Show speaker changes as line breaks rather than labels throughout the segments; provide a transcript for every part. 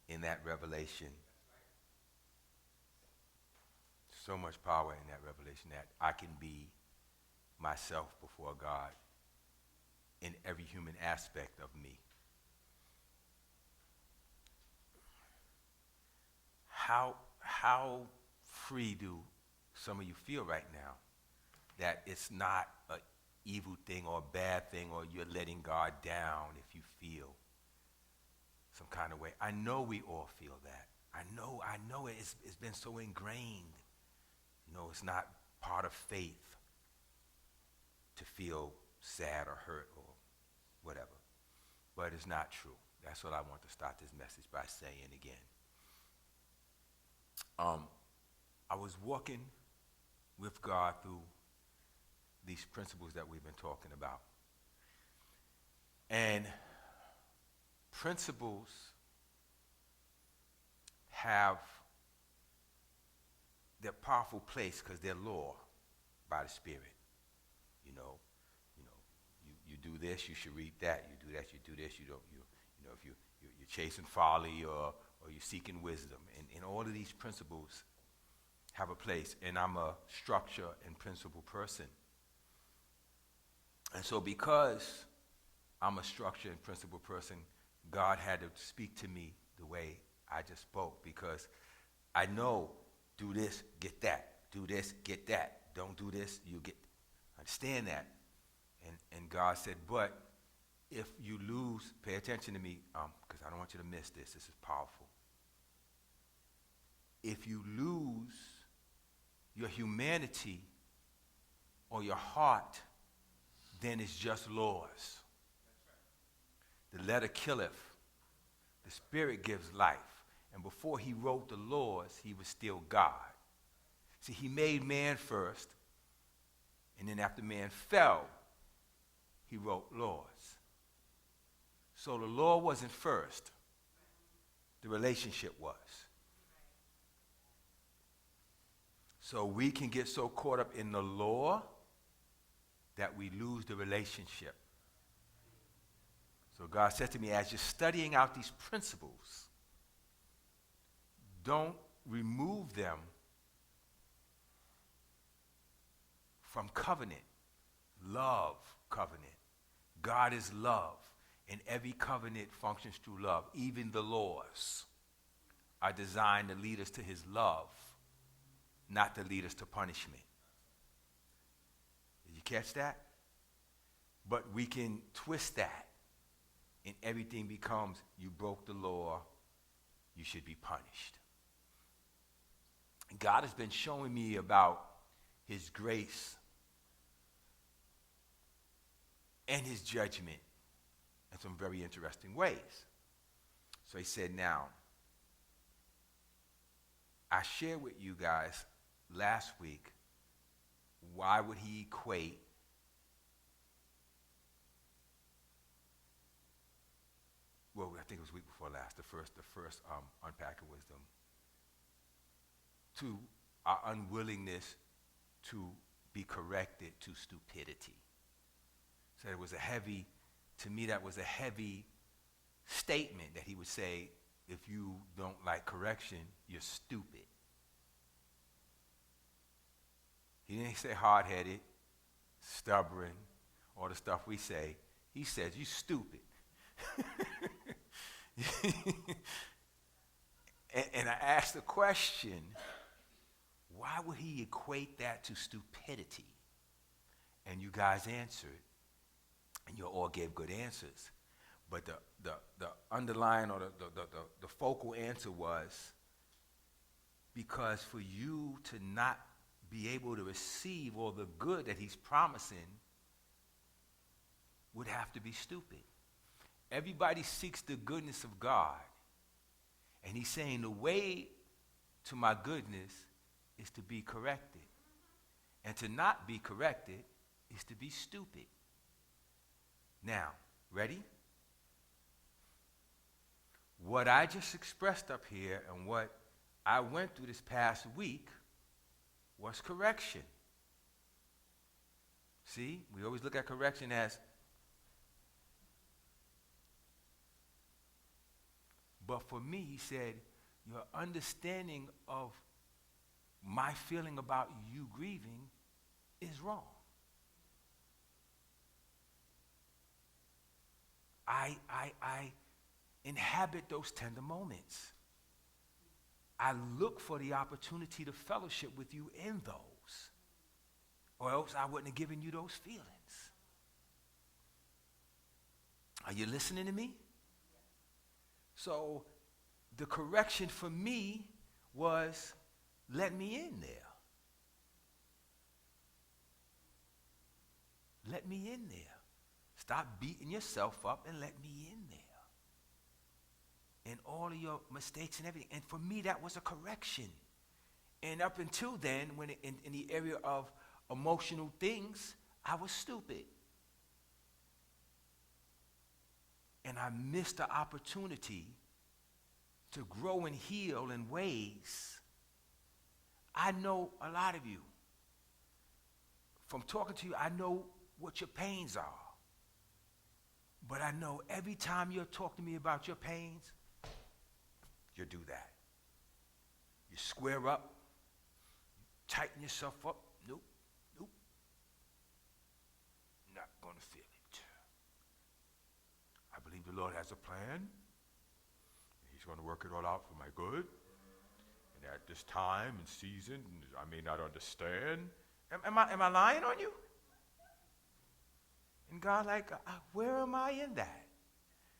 in that revelation. So much power in that revelation that I can be myself before God in every human aspect of me. How free do some of you feel right now that it's not an evil thing or a bad thing, or you're letting God down if you feel some kind of way? I know we all feel that. I know it. It's been so ingrained. It's not part of faith to feel sad or hurt or whatever. But it's not true. That's what I want to start this message by saying again. I was walking with God through these principles that we've been talking about. And principles have their powerful place because they're law by the Spirit. You do this, you should read that. You do that, you do this. You don't. If you're chasing folly or you're seeking wisdom, and all of these principles have a place. And I'm a structure and principle person. And so because I'm a structure and principle person, God had to speak to me the way I just spoke, because I know, do this, get that. Do this, get that. Don't do this, you get. Understand that. And God said, but if you lose, pay attention to me, because I don't want you to miss this. This is powerful. If you lose your humanity or your heart, then it's just laws. The letter killeth. The Spirit gives life. And before he wrote the laws, he was still God. See, he made man first, and then after man fell, he wrote laws. So the law wasn't first. The relationship was. So we can get so caught up in the law that we lose the relationship. So God said to me, as you're studying out these principles, don't remove them from covenant. Love covenant. God is love, and every covenant functions through love. Even the laws are designed to lead us to his love, not to lead us to punishment. Did you catch that? But we can twist that, and everything becomes, you broke the law, you should be punished. And God has been showing me about his grace and his judgment in some very interesting ways. So he said, now, I shared with you guys last week, why would he equate I think it was week before last, the first Unpacking Wisdom, to our unwillingness to be corrected to stupidity. So it was to me that was a heavy statement that he would say, if you don't like correction, you're stupid. He didn't say hard-headed, stubborn, all the stuff we say. He says, you stupid. and I asked the question, why would he equate that to stupidity? And you guys answered, and you all gave good answers. But the underlying or the focal answer was, because for you to not be able to receive all the good that he's promising would have to be stupid. Everybody seeks the goodness of God. And he's saying the way to my goodness is to be corrected. And to not be corrected is to be stupid. Now, ready? What I just expressed up here and what I went through this past week was correction. See, we always look at correction as, But for me, he said, your understanding of my feeling about you grieving is wrong. I inhabit those tender moments. I look for the opportunity to fellowship with you in those, or else I wouldn't have given you those feelings. Are you listening to me? So the correction for me was, let me in there. Let me in there. Stop beating yourself up and let me in there. And all of your mistakes and everything. And for me, that was a correction. And up until then, when in the area of emotional things, I was stupid. And I missed the opportunity to grow and heal in ways. I know a lot of you. From talking to you, I know what your pains are. But I know every time you talk to me about your pains, you do that. You square up, tighten yourself up. Nope. Not going to feel it. I believe the Lord has a plan. He's going to work it all out for my good. And at this time and season, I may not understand. Am I lying on you? And God, like, where am I in that?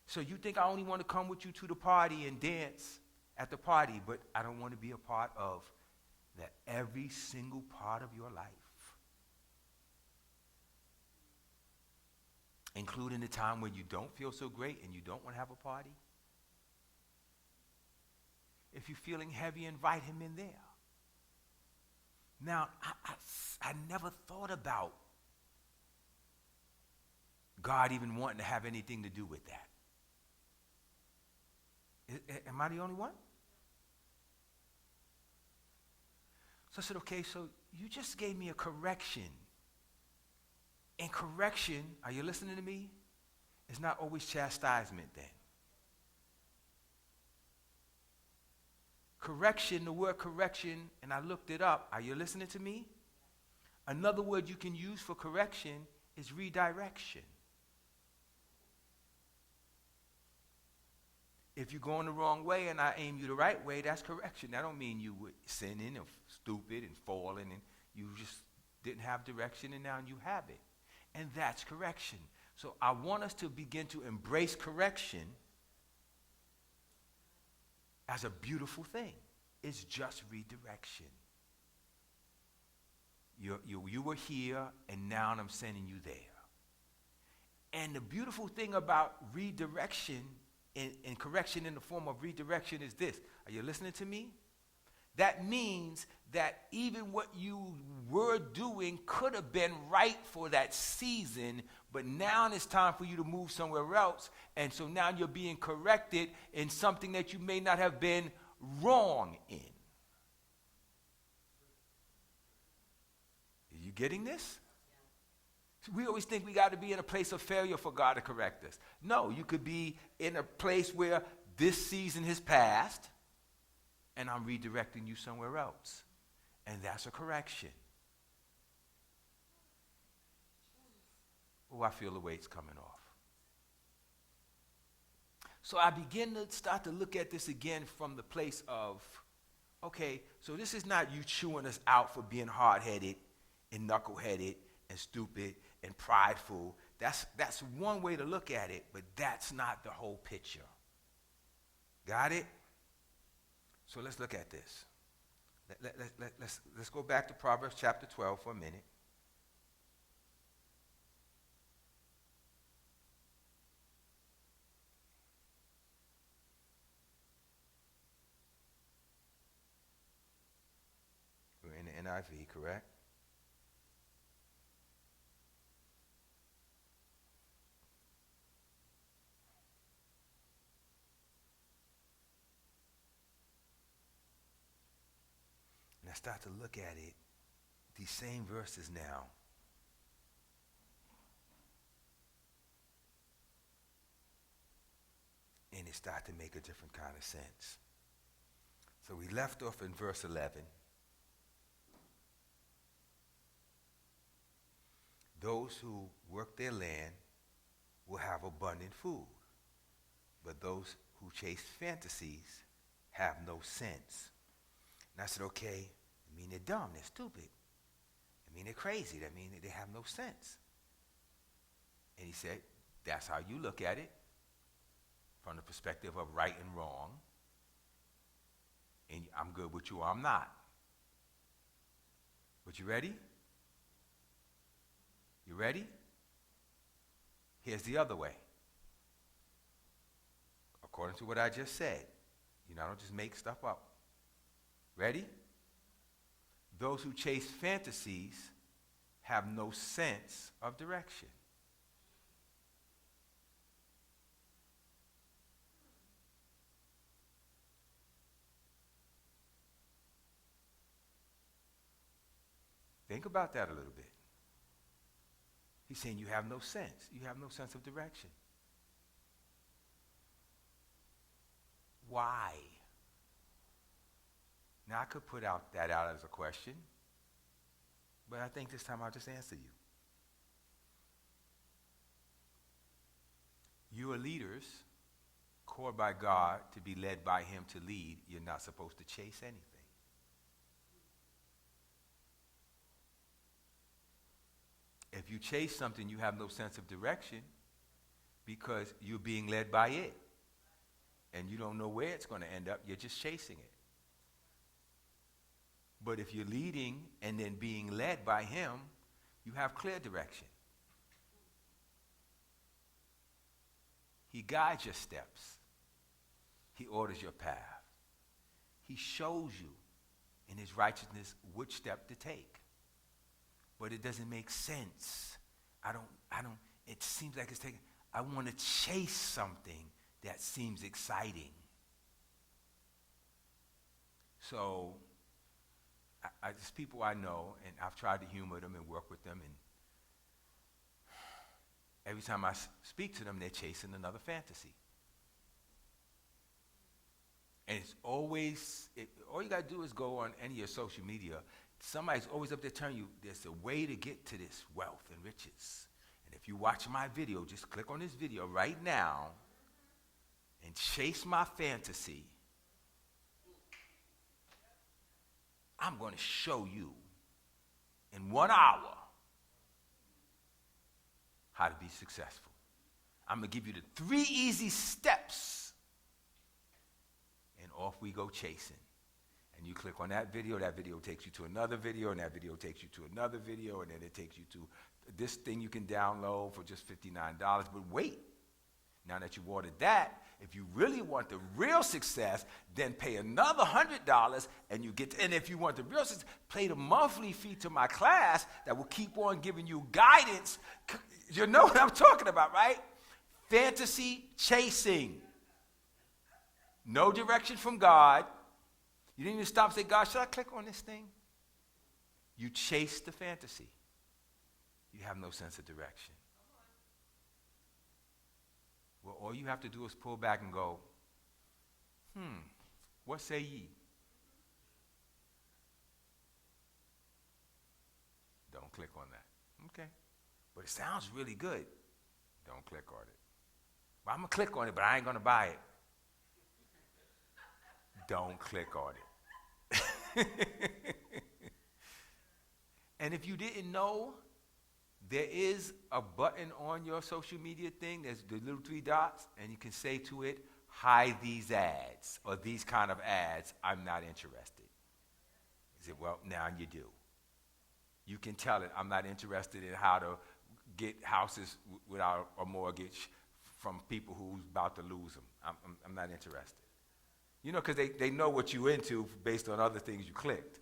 So you think I only want to come with you to the party and dance at the party, but I don't want to be a part of that every single part of your life, including the time when you don't feel so great and you don't want to have a party. If you're feeling heavy, invite him in there. Now, I never thought about God even wanting to have anything to do with that. Am I the only one? So I said, okay, so you just gave me a correction. And correction, are you listening to me? Is not always chastisement then. Correction, the word correction, and I looked it up. Are you listening to me? Another word you can use for correction is redirection. If you're going the wrong way and I aim you the right way, that's correction. That don't mean you were sinning or stupid and falling and you just didn't have direction and now you have it. And that's correction. So I want us to begin to embrace correction as a beautiful thing. It's just redirection. You were here and now I'm sending you there. And the beautiful thing about redirection and correction in the form of redirection is this. Are you listening to me? That means that even what you were doing could have been right for that season, but now it's time for you to move somewhere else. And so now you're being corrected in something that you may not have been wrong in. Are you getting this? We always think we got to be in a place of failure for God to correct us. No, you could be in a place where this season has passed and I'm redirecting you somewhere else. And that's a correction. Oh, I feel the weight's coming off. So I begin to start to look at this again from the place of, okay, so this is not you chewing us out for being hard-headed and knuckleheaded and stupid and prideful. That's one way to look at it, but that's not the whole picture. Got it? So let's look at this. Let's go back to Proverbs chapter 12 for a minute. We're in the NIV, correct? And I start to look at it, these same verses now. And it started to make a different kind of sense. So we left off in verse 11. Those who work their land will have abundant food, but those who chase fantasies have no sense. And I said, okay, I mean they're dumb, they're stupid. I mean they're crazy, I mean they have no sense. And he said, that's how you look at it, from the perspective of right and wrong. And I'm good with you or I'm not. But you ready? You ready? Here's the other way. According to what I just said, I don't just make stuff up. Ready? Those who chase fantasies have no sense of direction. Think about that a little bit. He's saying you have no sense. You have no sense of direction. Why? Now, I could put that out as a question, but I think this time I'll just answer you. You are leaders called by God to be led by him to lead. You're not supposed to chase anything. If you chase something, you have no sense of direction because you're being led by it. And you don't know where it's going to end up. You're just chasing it. But if you're leading and then being led by him, you have clear direction. He guides your steps. He orders your path. He shows you in his righteousness which step to take. But it doesn't make sense. It seems like it's taking, I want to chase something that seems exciting. So, there's people I know, and I've tried to humor them and work with them, and every time I speak to them, they're chasing another fantasy. And it's always, all you got to do is go on any of your social media. Somebody's always up there telling you there's a way to get to this wealth and riches. And if you watch my video, just click on this video right now and chase my fantasy. I'm going to show you in 1 hour how to be successful. I'm going to give you the 3 easy steps. And off we go chasing. And you click on that video takes you to another video, and that video takes you to another video, and then it takes you to this thing you can download for just $59. But wait, now that you've ordered that, if you really want the real success, then pay another $100, and you get. And if you want the real success, pay the monthly fee to my class that will keep on giving you guidance. You know what I'm talking about, right? Fantasy chasing. No direction from God. You didn't even stop and say, God, should I click on this thing? You chase the fantasy. You have no sense of direction. Well, all you have to do is pull back and go, what say ye? Don't click on that. Okay. But it sounds really good. Don't click on it. Well, I'm going to click on it, but I ain't going to buy it. Don't click on it. And if you didn't know, there is a button on your social media thing. There's the little 3 dots, and you can say to it, hide these ads or these kind of ads. I'm not interested. He said, well, now you do. You can tell it, I'm not interested in how to get houses without a mortgage from people who's about to lose them. I'm not interested. You know, because they know what you're into based on other things you clicked.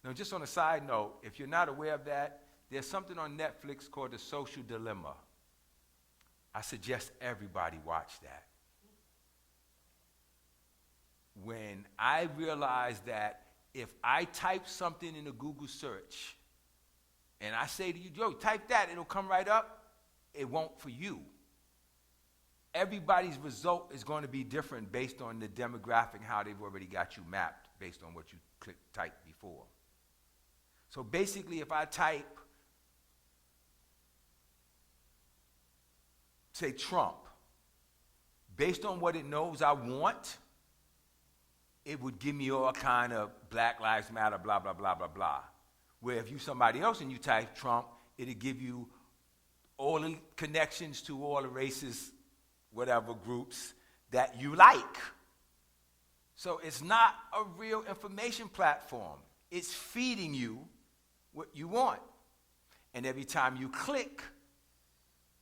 Now, just on a side note, if you're not aware of that, there's something on Netflix called The Social Dilemma. I suggest everybody watch that. When I realized that if I type something in a Google search and I say to you, Joe, type that, it'll come right up, it won't for you. everybody's result is going to be different based on the demographic, how they've already got you mapped based on what you typed before. So basically, if I type, say Trump, based on what it knows I want, it would give me all kind of Black Lives Matter, blah, blah, blah, blah, blah. Where if you somebody else and you type Trump, it'll give you all the connections to all the racist, whatever groups that you like. So it's not a real information platform. It's feeding you what you want. And every time you click,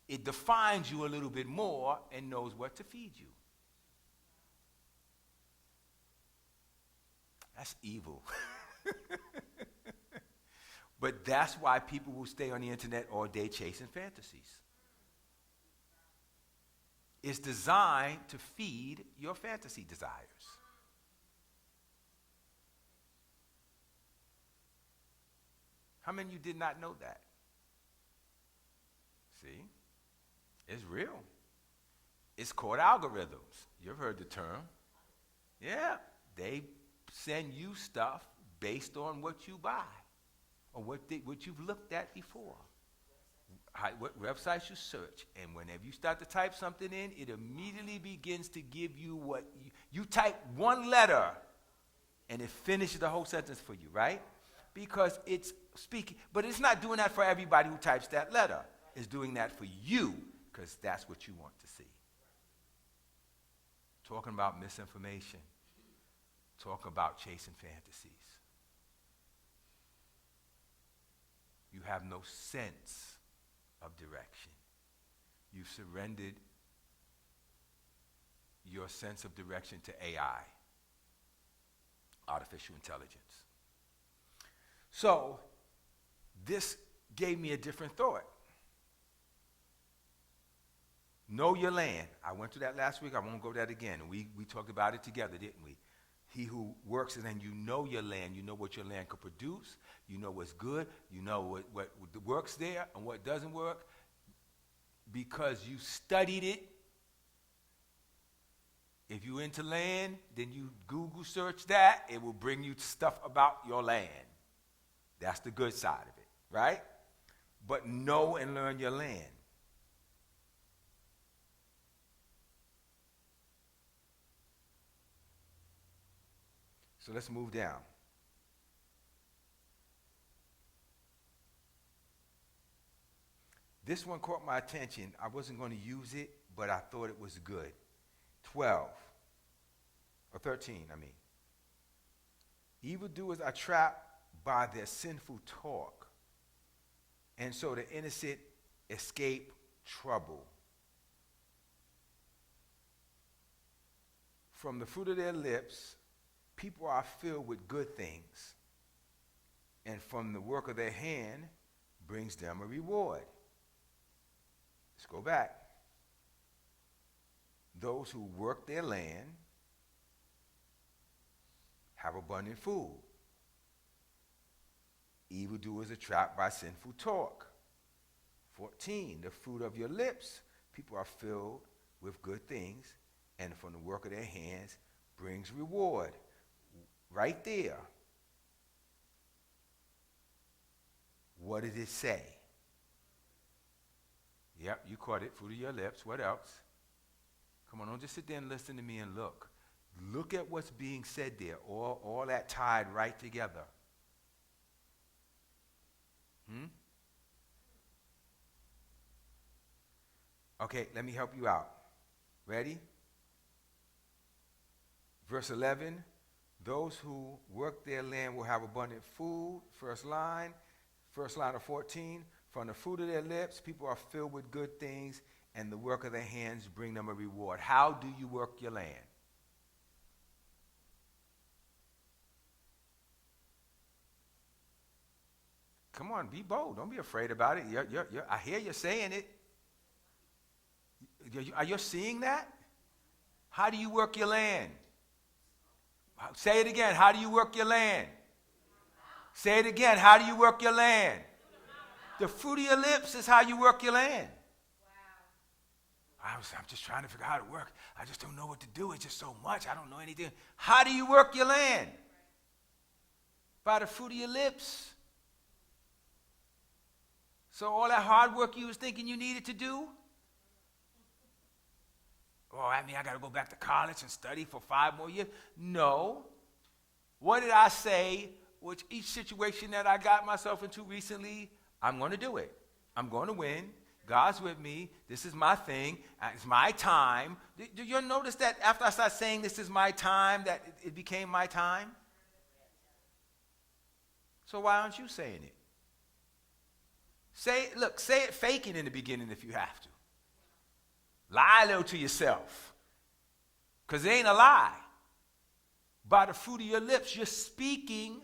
it defines you a little bit more and knows what to feed you. That's evil. But that's why people will stay on the internet all day chasing fantasies. It's designed to feed your fantasy desires. How many of you did not know that? See? It's real. It's called algorithms. You've heard the term. Yeah. They send you stuff based on what you buy or what you've looked at before. What websites you search. And whenever you start to type something in, it immediately begins to give you what you type one letter and it finishes the whole sentence for you, right? Because it's speaking. But it's not doing that for everybody who types that letter. It's doing that for you because that's what you want to see. Talking about misinformation. Talking about chasing fantasies. You have no sense of direction. You've surrendered your sense of direction to AI, artificial intelligence. So, this gave me a different thought. Know your land. I went through that last week. I won't go that again. We talked about it together, didn't we? He who works and then you know your land. You know what your land could produce. You know what's good. You know what works there and what doesn't work. Because you studied it. If you're into land, then you Google search that. It will bring you stuff about your land. That's the good side of it, right? But know and learn your land. So let's move down. This one caught my attention. I wasn't going to use it, but I thought it was good. 12, or 13, I mean. Evildoers are trapped by their sinful talk, and so the innocent escape trouble. From the fruit of their lips, people are filled with good things, and from the work of their hand brings them a reward. Let's go back. Those who work their land have abundant food. Evildoers are trapped by sinful talk. 14, the fruit of your lips, people are filled with good things, and from the work of their hands brings reward. Right there. What did it say? Yep, you caught it. Fruit of your lips. What else? Come on, don't just sit there and listen to me and look. Look at what's being said there. All that tied right together. Okay, let me help you out. Ready? Verse 11. Those who work their land will have abundant food. First line of 14. From the fruit of their lips, people are filled with good things, and the work of their hands bring them a reward. How do you work your land? Come on, be bold. Don't be afraid about it. I hear you saying it. Are you seeing that? How do you work your land? Say it again. How do you work your land? Say it again. How do you work your land? The fruit of your lips is how you work your land. I'm just trying to figure out how to work. I just don't know what to do. It's just so much. I don't know anything. How do you work your land? By the fruit of your lips. So all that hard work you was thinking you needed to do? Oh, I mean, I got to go back to college and study for 5 more years? No. What did I say? Which each situation that I got myself into recently, I'm going to do it. I'm going to win. God's with me. This is my thing. It's my time. Do you notice that after I started saying this is my time, that it became my time? So why aren't you saying it? Say it faking in the beginning if you have to. Lie a little to yourself. Because it ain't a lie. By the fruit of your lips, you're speaking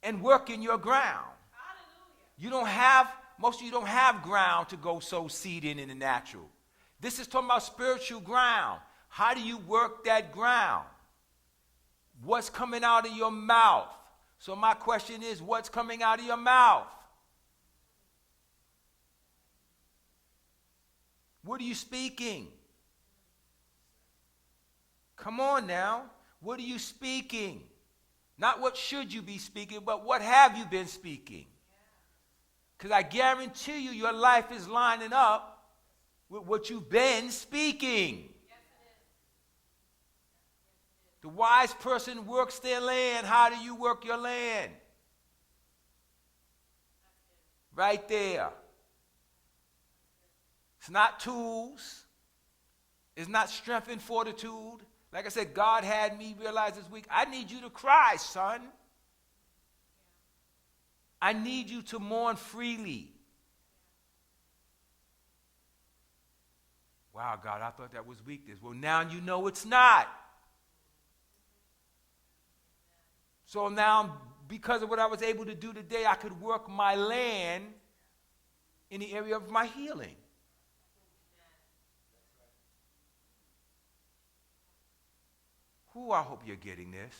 and working your ground. Most of you don't have ground to go sow seed in the natural. This is talking about spiritual ground. How do you work that ground? What's coming out of your mouth? So my question is, what's coming out of your mouth? What are you speaking? Come on now. What are you speaking? Not what should you be speaking, but what have you been speaking? Because I guarantee you your life is lining up with what you've been speaking. The wise person works their land. How do you work your land? Right there. It's not tools. It's not strength and fortitude. Like I said, God had me realize this week, I need you to cry, son. I need you to mourn freely. Wow, God, I thought that was weakness. Well, now you know it's not. So now, because of what I was able to do today, I could work my land in the area of my healing. I hope you're getting this.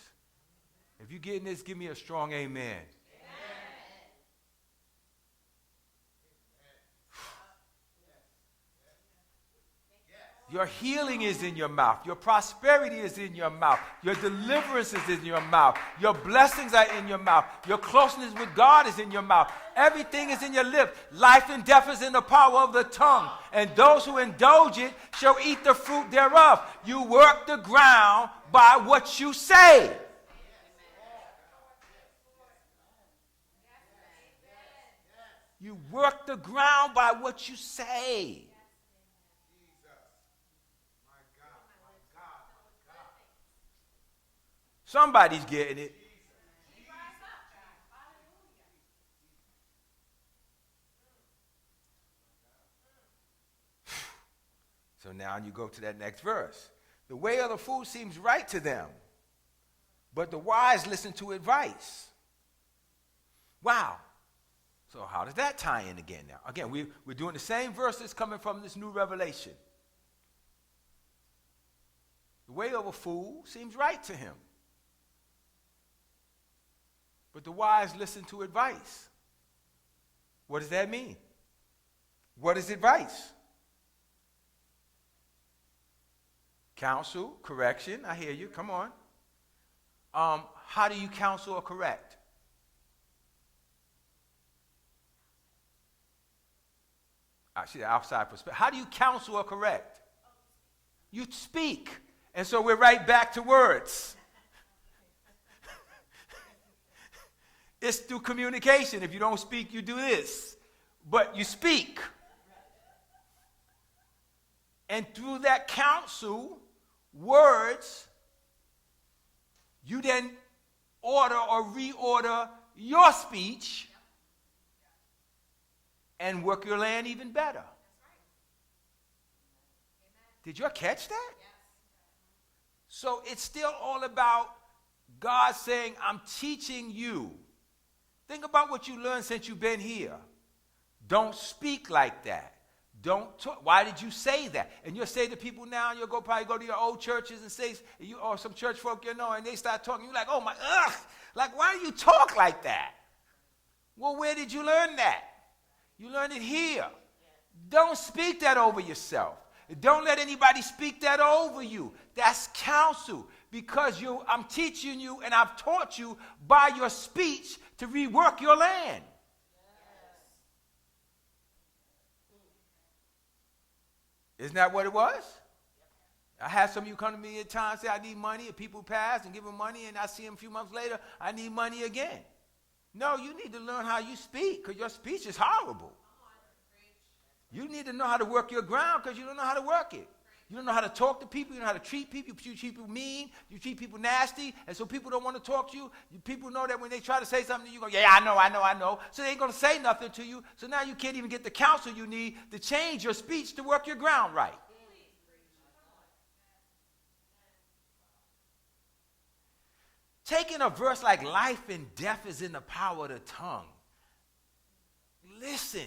If you're getting this, give me a strong amen. Your healing is in your mouth. Your prosperity is in your mouth. Your deliverance is in your mouth. Your blessings are in your mouth. Your closeness with God is in your mouth. Everything is in your lips. Life and death is in the power of the tongue. And those who indulge it shall eat the fruit thereof. You work the ground by what you say. You work the ground by what you say. Somebody's getting it. So now you go to that next verse. The way of the fool seems right to them, but the wise listen to advice. Wow. So how does that tie in again now? Again, we're doing the same verses coming from this new revelation. The way of a fool seems right to him, but the wise listen to advice. What does that mean? What is advice? Counsel, correction. I hear you. Come on. How do you counsel or correct? Actually, the outside perspective. How do you counsel or correct? You speak. And so we're right back to words. It's through communication. If you don't speak, you do this. But you speak. And through that counsel, words, you then order or reorder your speech and work your land even better. Did you catch that? So it's still all about God saying, I'm teaching you. Think about what you learned since you've been here. Don't speak like that. Don't talk. Why did you say that? And you'll say to people now, you'll probably go to your old churches and say, or some church folk you know, and they start talking. You're like, oh my, ugh. Like, why do you talk like that? Well, where did you learn that? You learned it here. Don't speak that over yourself. Don't let anybody speak that over you. That's counsel. Because I'm teaching you and I've taught you by your speech to rework your land. Isn't that what it was? I had some of you come to me at times say, I need money, and people pass and give them money, and I see them a few months later, I need money again. No, you need to learn how you speak, because your speech is horrible. You need to know how to work your ground, because you don't know how to work it. You don't know how to talk to people, you don't know how to treat people, you treat people mean, you treat people nasty, and so people don't want to talk to you. People know that when they try to say something to you, go, yeah, I know. So they ain't going to say nothing to you, so now you can't even get the counsel you need to change your speech to work your ground right. Taking a verse like life and death is in the power of the tongue. Listen,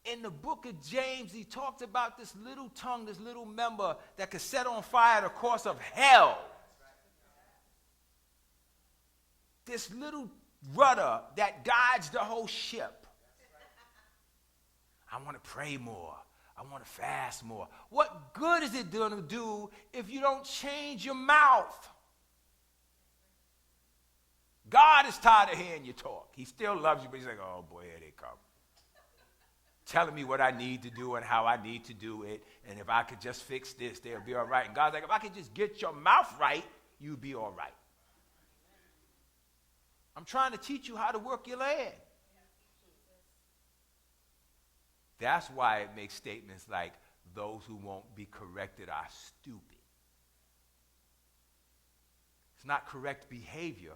in the book of James, he talks about this little tongue, this little member that could set on fire the course of hell. This little rudder that guides the whole ship. I want to pray more. I want to fast more. What good is it going to do if you don't change your mouth? God is tired of hearing you talk. He still loves you, but he's like, oh boy, here they come. Telling me what I need to do and how I need to do it. And if I could just fix this, they'll be all right. And God's like, if I could just get your mouth right, you'll be all right. I'm trying to teach you how to work your land. That's why it makes statements like, those who won't be corrected are stupid. It's not correct behavior.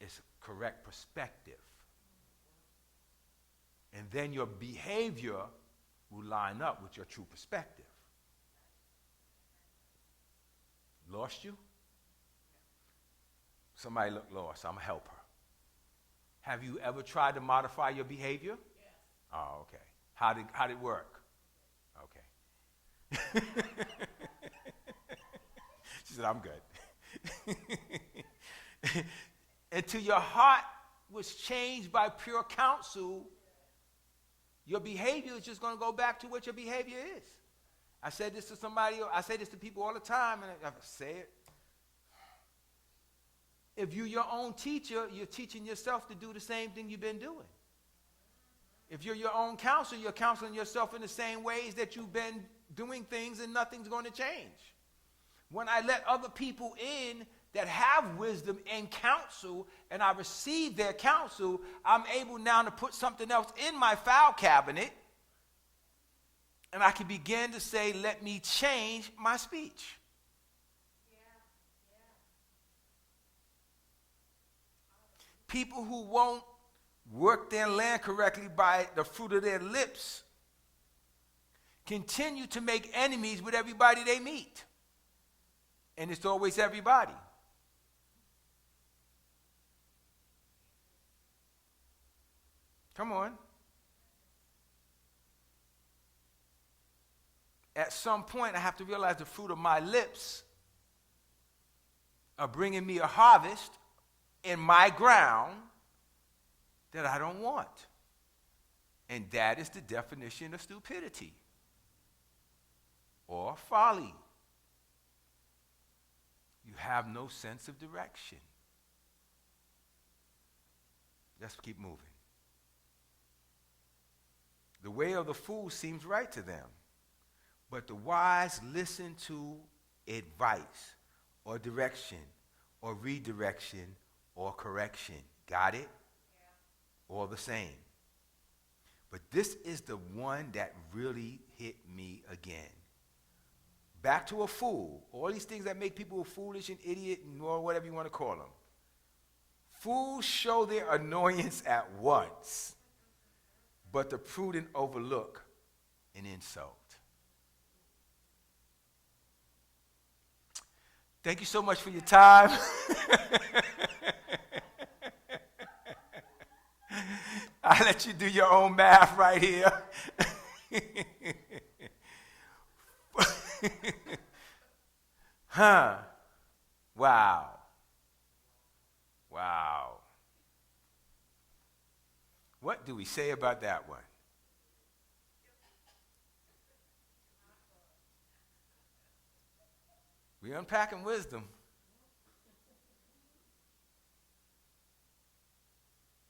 It's correct perspective. And then your behavior will line up with your true perspective. Lost you? Somebody look lost. I'm going to help her. Have you ever tried to modify your behavior? Yes. Oh, okay. How did it work? Okay. She said, I'm good. Until your heart was changed by pure counsel, your behavior is just going to go back to what your behavior is. I said this to somebody, I say this to people all the time, and I say it. If you're your own teacher, you're teaching yourself to do the same thing you've been doing. If you're your own counselor, you're counseling yourself in the same ways that you've been doing things, and nothing's going to change. When I let other people in that have wisdom and counsel, and I receive their counsel, I'm able now to put something else in my file cabinet, and I can begin to say, let me change my speech. People who won't work their land correctly by the fruit of their lips continue to make enemies with everybody they meet. And it's always everybody. Come on. At some point, I have to realize the fruit of my lips are bringing me a harvest in my ground that I don't want. And that is the definition of stupidity or folly. You have no sense of direction. Let's keep moving. The way of the fool seems right to them, but the wise listen to advice or direction or redirection or correction. Got it? Yeah. All the same. But this is the one that really hit me again. Back to a fool. All these things that make people foolish and idiot and or whatever you want to call them. Fools show their annoyance at once, but the prudent overlook an insult. Thank you so much for your time. I'll let you do your own math right here. Huh. Wow. Wow. What do we say about that one? We're unpacking wisdom.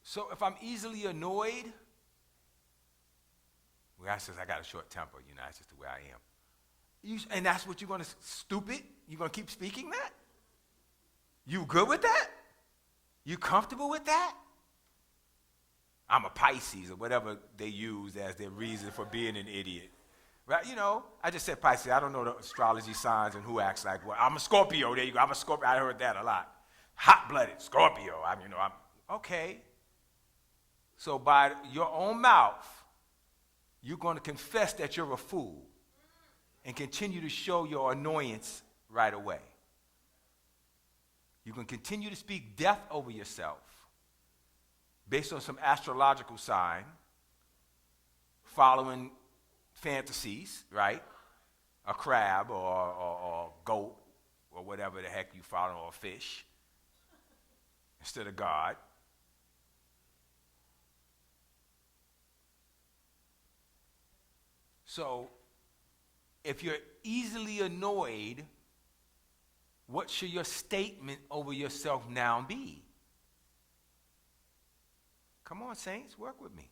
So if I'm easily annoyed, well, I says I got a short temper, that's just the way I am. And that's what you're going to, stupid? You're going to keep speaking that? You good with that? You comfortable with that? I'm a Pisces, or whatever they use as their reason for being an idiot. Right? I just said Pisces. I don't know the astrology signs and who acts like what. I'm a Scorpio. There you go. I'm a Scorpio. I heard that a lot. Hot-blooded Scorpio. I'm okay. So by your own mouth, you're going to confess that you're a fool and continue to show your annoyance right away. You can continue to speak death over yourself based on some astrological sign, following fantasies, right? A crab or goat or whatever the heck you follow, or a fish instead of God. So if you're easily annoyed, what should your statement over yourself now be? Come on, saints, work with me.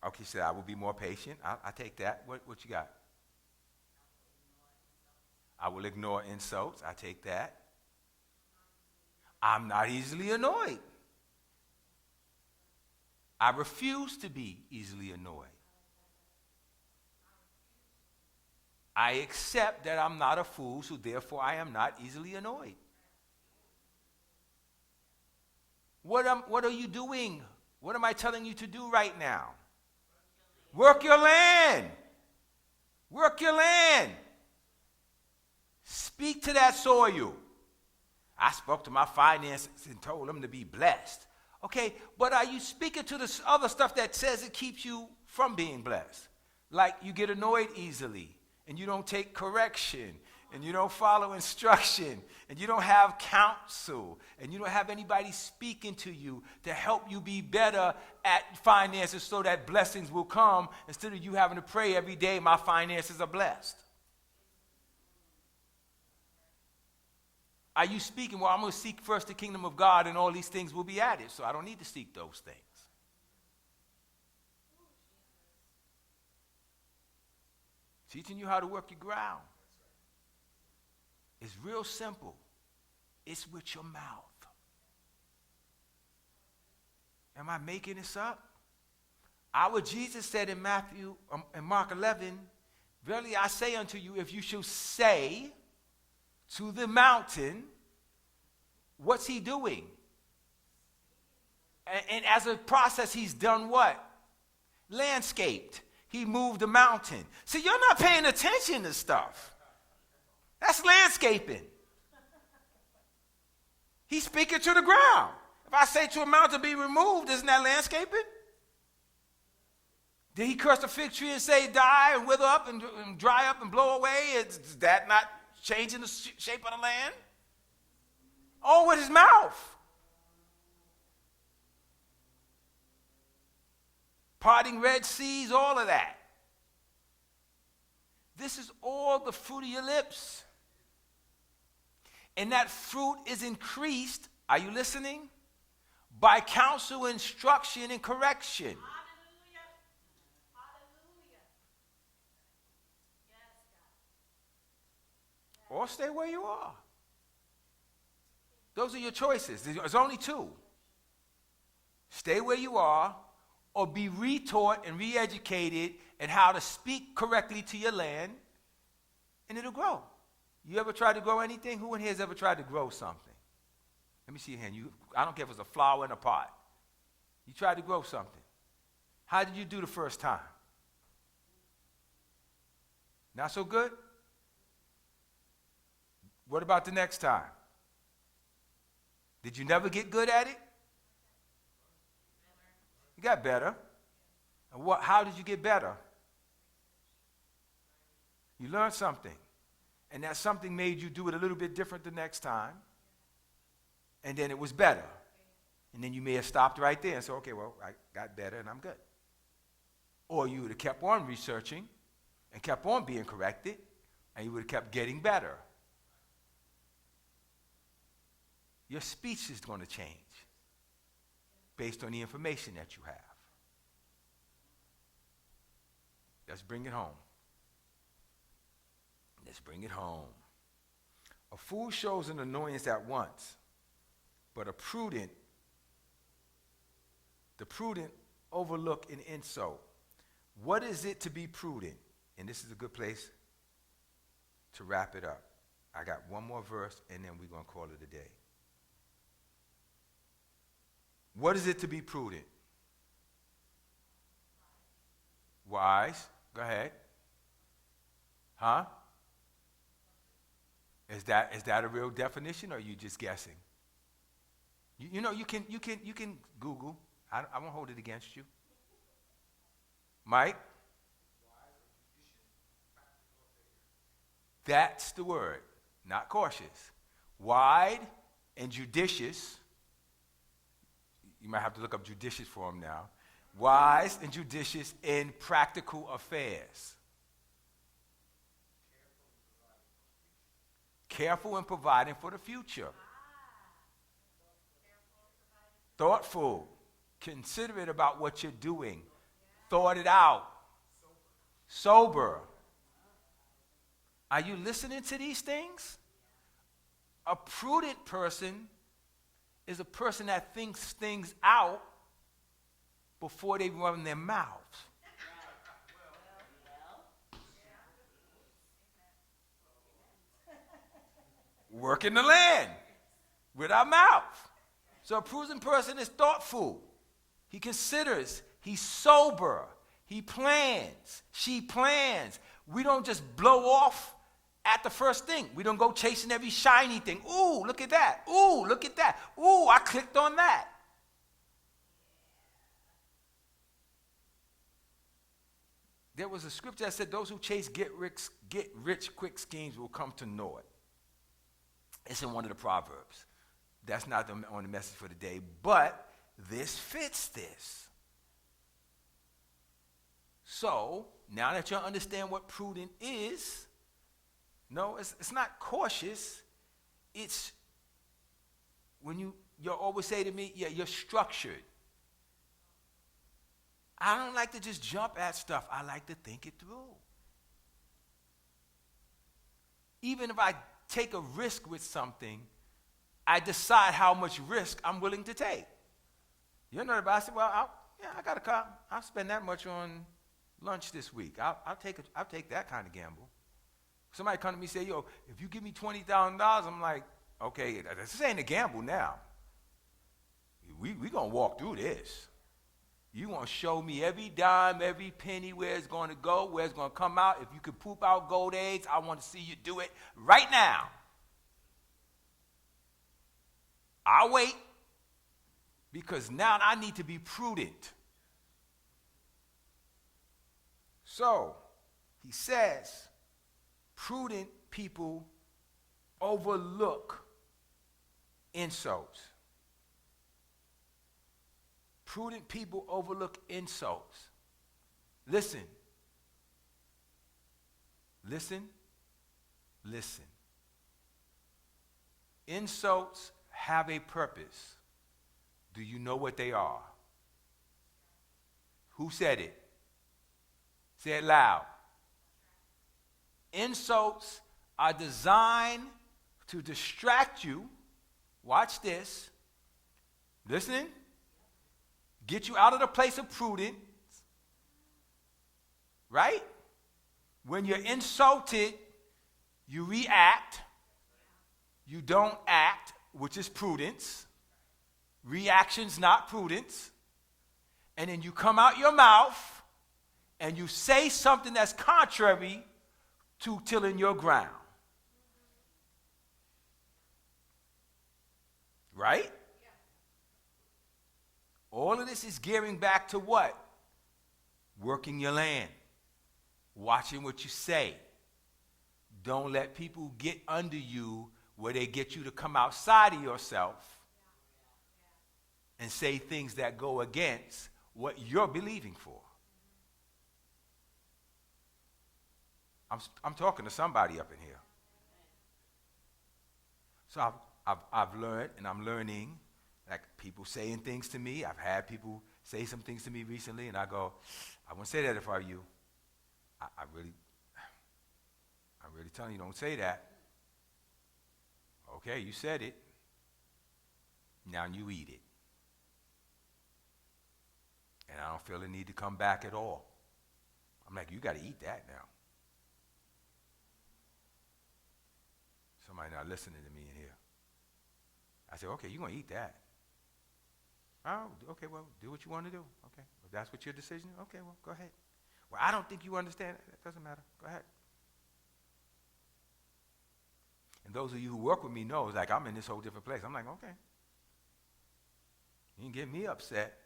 Okay, so I will be more patient. I take that. What you got? I will ignore insults. I take that. I'm not easily annoyed. I refuse to be easily annoyed. I accept that I'm not a fool, so therefore I am not easily annoyed. What are you doing? What am I telling you to do right now? Work your land. Work your land. Speak to that soil. I spoke to my finances and told them to be blessed. Okay, but are you speaking to this other stuff that says it keeps you from being blessed? Like you get annoyed easily, and you don't take correction, and you don't follow instruction, and you don't have counsel, and you don't have anybody speaking to you to help you be better at finances so that blessings will come, instead of you having to pray every day, my finances are blessed. Are you speaking, well, I'm going to seek first the kingdom of God and all these things will be added, so I don't need to seek those things. Teaching you how to work your ground. It's real simple. It's with your mouth. Am I making this up? Our Jesus said in Mark 11, verily I say unto you, if you shall say to the mountain, what's he doing? And as a process, he's done what? Landscaped. He moved the mountain. See, you're not paying attention to stuff. That's landscaping. He's speaking to the ground. If I say to a mountain be removed, isn't that landscaping? Did he curse the fig tree and say die and wither up and dry up and blow away? Is that not changing the shape of the land? Oh, with his mouth. Parting Red Seas, all of that. This is all the fruit of your lips. And that fruit is increased, are you listening? By counsel, instruction, and correction.
Hallelujah. Hallelujah. Yes, God.
Or stay where you are. Those are your choices. There's only two. Stay where you are, or be retaught and re-educated in how to speak correctly to your land, and it'll grow. You ever tried to grow anything? Who in here has ever tried to grow something? Let me see your hand. I don't care if it's a flower in a pot. You tried to grow something. How did you do the first time? Not so good? What about the next time? Did you never get good at it? You got better. And how did you get better? You learned something. And that something made you do it a little bit different the next time. And then it was better. And then you may have stopped right there and said, okay, well, I got better and I'm good. Or you would have kept on researching and kept on being corrected, and you would have kept getting better. Your speech is going to change based on the information that you have. Let's bring it home. Let's bring it home. A fool shows an annoyance at once, but the prudent overlook an insult. What is it to be prudent? And this is a good place to wrap it up. I got one more verse, and then we're going to call it a day. What is it to be prudent? Wise. Go ahead. Huh? Is that a real definition, or are you just guessing? You know, you can Google. I won't hold it against you. Mike? That's the word, not cautious. Wide and judicious. You might have to look up judicious for them now. Wise and judicious in practical affairs. Careful in providing for the future. Thoughtful. Considerate about what you're doing. Thought it out. Sober. Are you listening to these things? A prudent person is a person that thinks things out before they run their mouths. Working the land with our mouth. So a prudent person is thoughtful. He considers. He's sober. He plans. She plans. We don't just blow off at the first thing. We don't go chasing every shiny thing. Ooh, look at that. Ooh, look at that. Ooh, I clicked on that. There was a scripture that said those who chase get rich quick schemes will come to naught. It's in one of the Proverbs. That's not on the message for the day, but this fits this. So, now that you understand what prudent is, no, it's not cautious. It's when you always say to me, yeah, you're structured. I don't like to just jump at stuff. I like to think it through. Even if I take a risk with something, I decide how much risk I'm willing to take. You know, I say, well, I got a car. I'll spend that much on lunch this week. I'll take that kind of gamble. Somebody come to me and say, yo, if you give me $20,000, I'm like, okay, this ain't a gamble now. We gonna walk through this. You gonna show me every dime, every penny, where it's gonna go, where it's gonna come out. If you could poop out gold eggs, I want to see you do it right now. I'll wait, because now I need to be prudent. So, he says, prudent people overlook insults. Prudent people overlook insults. Listen. Listen. Listen. Insults have a purpose. Do you know what they are? Who said it? Say it loud. Insults are designed to distract you. Watch this. Listening? Get you out of the place of prudence. Right? When you're insulted, you react. You don't act, which is prudence. Reaction's not prudence. And then you come out your mouth and you say something that's contrary to tilling your ground. Right? All of this is gearing back to what? Working your land. Watching what you say. Don't let people get under you where they get you to come outside of yourself and say things that go against what you're believing for. I'm talking to somebody up in here. So I've learned, and I'm learning, like people saying things to me. I've had people say some things to me recently, and I go, I wouldn't say that if I were you. I'm really telling you, don't say that. Okay, you said it. Now you eat it. And I don't feel the need to come back at all. I'm like, you got to eat that now. Somebody not listening to me in here. I said, okay, you're going to eat that. Oh, okay, well, do what you want to do. Okay, if that's what your decision, okay, well, go ahead. Well, I don't think you understand. It doesn't matter. Go ahead. And those of you who work with me know, it's like I'm in this whole different place. I'm like, okay. You can get me upset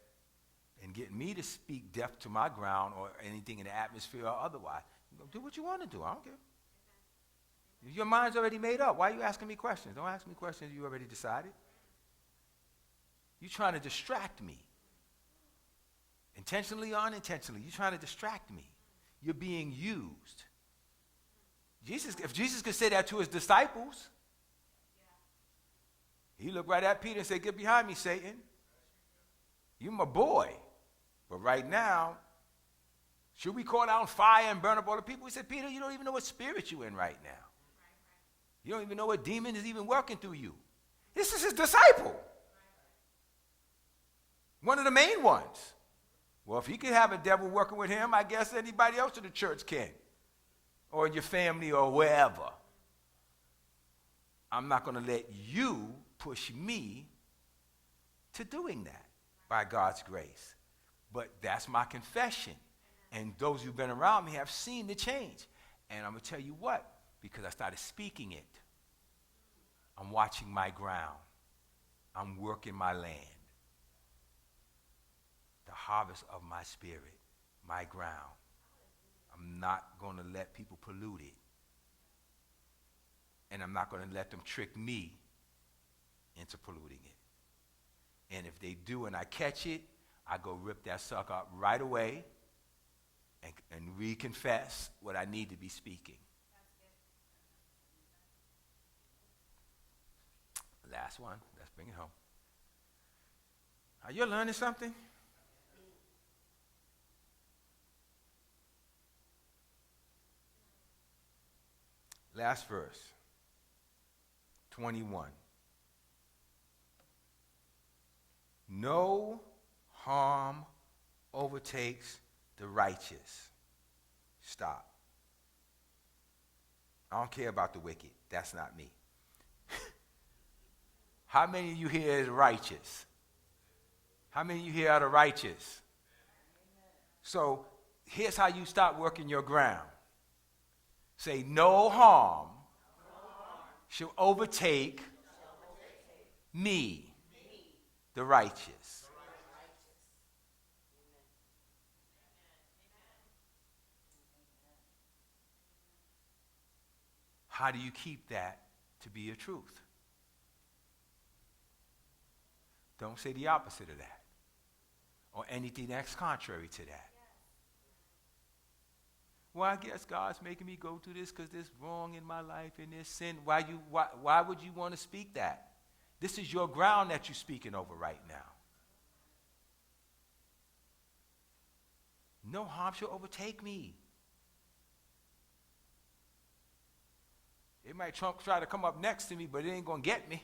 and get me to speak death to my ground or anything in the atmosphere or otherwise. Do what you want to do. I don't care. Your mind's already made up. Why are you asking me questions? Don't ask me questions you already decided. You're trying to distract me. Intentionally or unintentionally, you're trying to distract me. You're being used. If Jesus could say that to his disciples, he looked right at Peter and said, get behind me, Satan. You're my boy. But right now, should we call down fire and burn up all the people? He said, Peter, you don't even know what spirit you're in right now. You don't even know what demon is even working through you. This is his disciple. One of the main ones. Well, if he can have a devil working with him, I guess anybody else in the church can. Or your family or wherever. I'm not going to let you push me to doing that by God's grace. But that's my confession. And those who've been around me have seen the change. And I'm going to tell you what, because I started speaking it. I'm watching my ground. I'm working my land. The harvest of my spirit, my ground. I'm not going to let people pollute it. And I'm not going to let them trick me into polluting it. And if they do and I catch it, I go rip that sucker up right away and reconfess what I need to be speaking. Last one. Let's bring it home. Are you learning something? Last verse. 21. No harm overtakes the righteous. Stop. I don't care about the wicked. That's not me. How many of you here is righteous? How many of you here are the righteous? So here's how you start working your ground. Say, no harm shall overtake me, the righteous. How do you keep that to be your truth? Don't say the opposite of that or anything that's contrary to that. Well, I guess God's making me go through this because there's wrong in my life and there's sin. Why would you want to speak that? This is your ground that you're speaking over right now. No harm shall overtake me. It might try to come up next to me, but it ain't going to get me.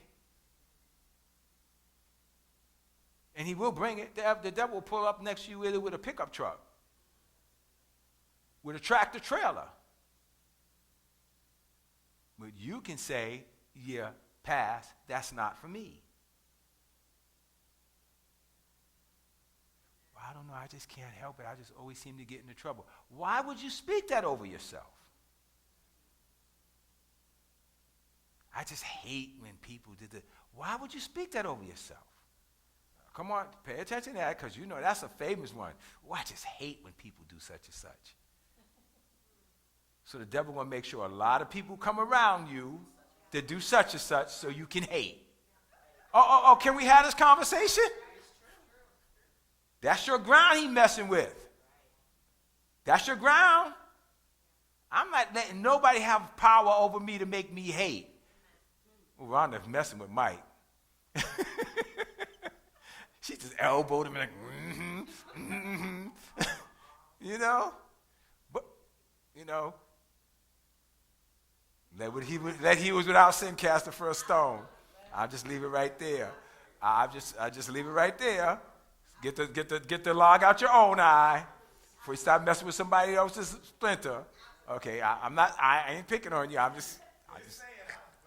And he will bring it. The devil will pull up next to you either with a pickup truck, with a tractor trailer. But you can say, yeah, pass, that's not for me. Well, I don't know, I just can't help it. I just always seem to get into trouble. Why would you speak that over yourself? I just hate when people did that. Why would you speak that over yourself? Come on, pay attention to that, because you know that's a famous one. Oh, I just hate when people do such and such. So the devil will make sure a lot of people come around you that do such and such so you can hate. Oh, can we have this conversation? That's your ground he's messing with. That's your ground. I'm not letting nobody have power over me to make me hate. Well, Rhonda's messing with Mike. She just elbowed him like, you know? But, you know, let he was without sin cast the first stone. I'll just leave it right there. I just leave it right there. Get the log out your own eye before you start messing with somebody else's splinter. Okay, I ain't picking on you. I'm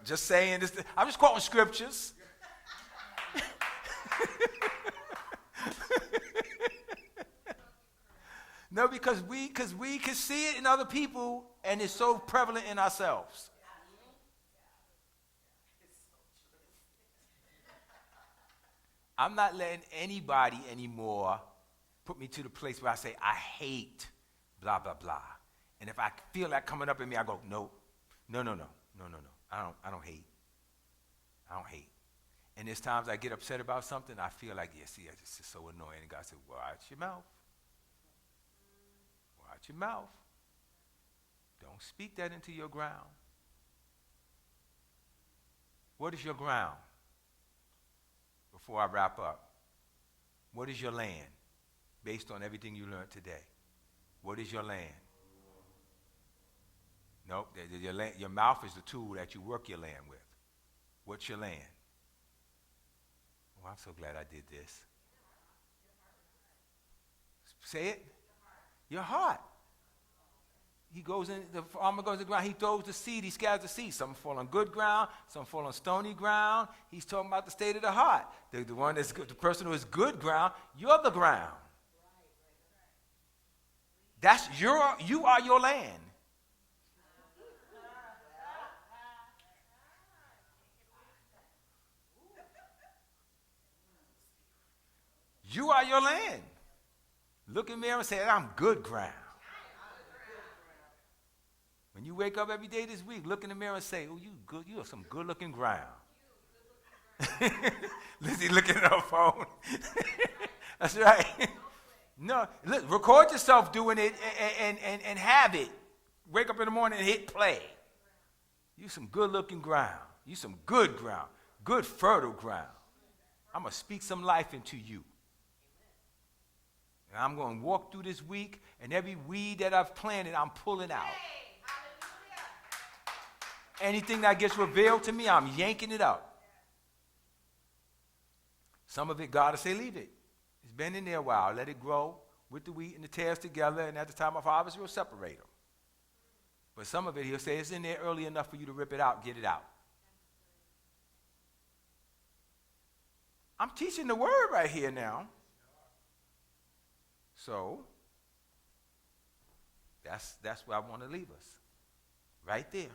just saying this. I'm just quoting scriptures. No, because we can see it in other people, and it's so prevalent in ourselves. I'm not letting anybody anymore put me to the place where I say, I hate blah, blah, blah. And if I feel that coming up in me, I go, no. I don't hate. I don't hate. And there's times I get upset about something, I feel like, yeah, see, it's just so annoying. And God said, watch your mouth. Watch your mouth. Don't speak that into your ground. What is your ground? Before I wrap up, what is your land based on everything you learned today? What is your land? Nope, your mouth is the tool that you work your land with. What's your land? Oh, I'm so glad I did this. Say it. Your heart. The farmer goes to the ground, he throws the seed, he scatters the seed. Some fall on good ground, some fall on stony ground. He's talking about the state of the heart. The one that's good, the person who is good ground, you're the ground. You are your land. You are your land. Look in the mirror and say, I'm good ground. When you wake up every day this week, look in the mirror and say, oh, you good. You are some good-looking ground. Lizzie looking at her phone. That's right. No, look, record yourself doing it and have it. Wake up in the morning and hit play. You some good-looking ground. You some good ground. Good, fertile ground. I'm going to speak some life into you. And I'm going to walk through this week, and every weed that I've planted, I'm pulling out. Anything that gets revealed to me, I'm yanking it up. Some of it, God will say, leave it. It's been in there a while. Let it grow with the wheat and the tares together, and at the time of harvest, we'll separate them. But some of it, he'll say, it's in there early enough for you to rip it out, get it out. I'm teaching the word right here now. So, that's where I want to leave us. Right there.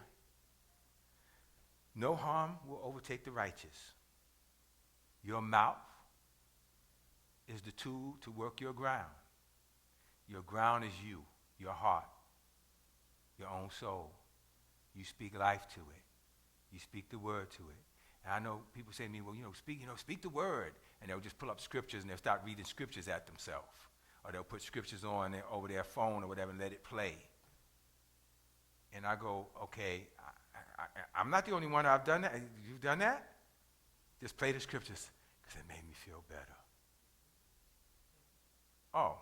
No harm will overtake the righteous. Your mouth is the tool to work your ground. Your ground is you, your heart, your own soul. You speak life to it. You speak the word to it. And I know people say to me, well, speak the word. And they'll just pull up scriptures and they'll start reading scriptures at themselves. Or they'll put scriptures on over their phone or whatever and let it play. And I go, okay, I'm not the only one I've done that. You've done that? Just play the scriptures because it made me feel better. Oh,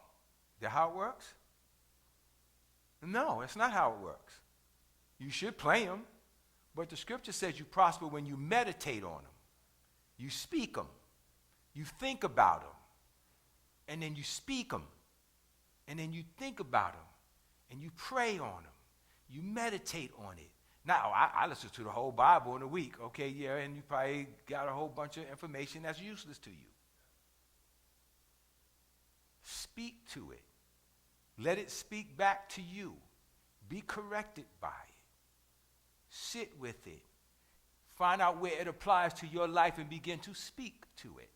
that how it works? No, it's not how it works. You should play them, but the scripture says you prosper when you meditate on them. You speak them. You think about them. And then you speak them. And then you think about them. And you pray on them. You meditate on it. Now, I listen to the whole Bible in a week, okay, yeah, and you probably got a whole bunch of information that's useless to you. Speak to it. Let it speak back to you. Be corrected by it. Sit with it. Find out where it applies to your life and begin to speak to it.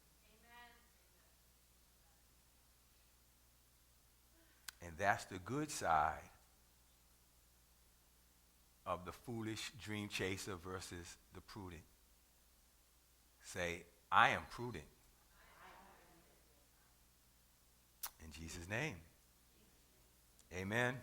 Amen. And that's the good side of the foolish dream chaser versus the prudent. Say, I am prudent. In Jesus' name. Amen.